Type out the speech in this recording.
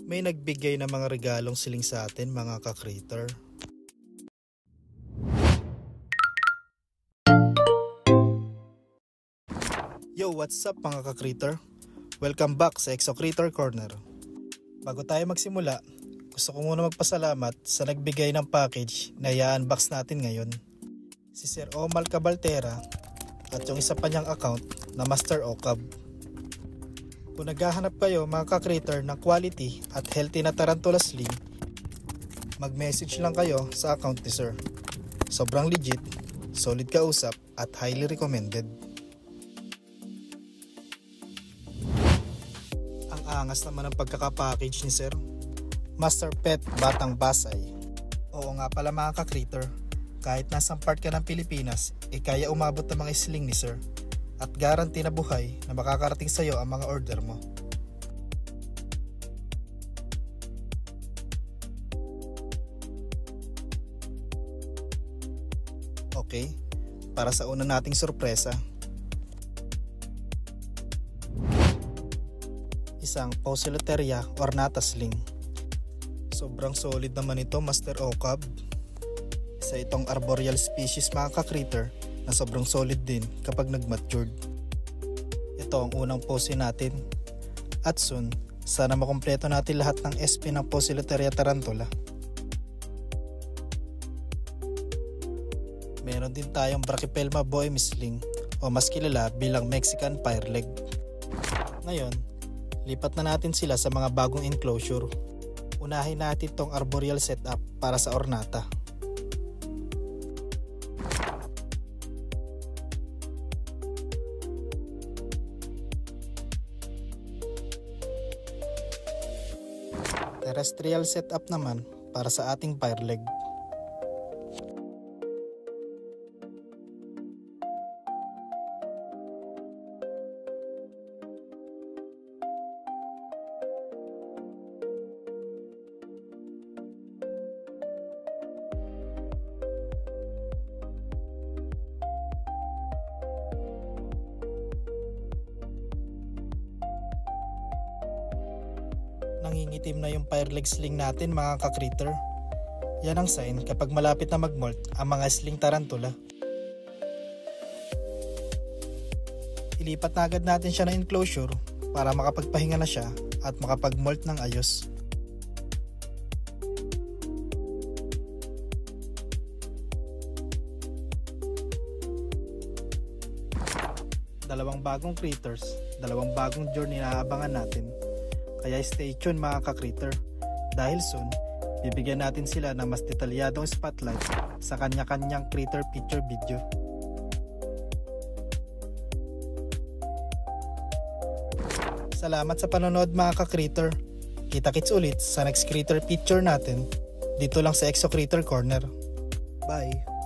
May nagbigay ng mga regalong siling sa atin mga ka-creator. Yo, what's up mga ka-creator? Welcome back sa Exo-Creator Corner. Bago tayo magsimula, gusto ko muna magpasalamat sa nagbigay ng package na i-unbox natin ngayon. Si Sir Omal Cabaltera at yung isa pa niyang account na Master Ocab. Kung naghahanap kayo mga ka-creator ng quality at healthy na tarantula sling, mag-message lang kayo sa account ni Sir. Sobrang legit, solid kausap at highly recommended. Ang angas naman ng pagkakapackage ni Sir. Master Pet Batang Basay. Oo nga pala mga ka-creator, kahit nasang part ka ng Pilipinas, kaya umabot ng mga sling ni Sir. At guarantee na buhay na makakarating sa iyo ang mga order mo. Okay, para sa una nating sorpresa. Isang Poecilotheria ornata sling. Sobrang solid naman ito Master Ocab. Isa itong arboreal species mga ka-creator na sobrang solid din kapag nag-matured. Ito ang unang pose natin. At soon, sana makumpleto natin lahat ng SP ng Poecilotheria tarantula. Meron din tayong Brachypelma boemis sling o mas kilala bilang Mexican fireleg. Ngayon, lipat na natin sila sa mga bagong enclosure. Unahin natin tong arboreal setup para sa ornata. Terrestrial setup naman para sa ating fireleg. Nangingitim na yung fireleg sling natin mga ka-creator. Yan ang sign kapag malapit na mag-molt ang mga sling tarantula. Ilipat na agad natin siya ng enclosure para makapagpahinga na siya at makapag-molt ng ayos. Dalawang bagong creators, dalawang bagong journey na aabangan natin. Kaya stay tuned mga ka-creator dahil soon bibigyan natin sila ng mas detalyadong spotlight sa kanya-kanyang creator picture video. Salamat sa panonood mga ka-creator. Kita-kits ulit sa next creator picture natin dito lang sa Exo-Creator Corner. Bye!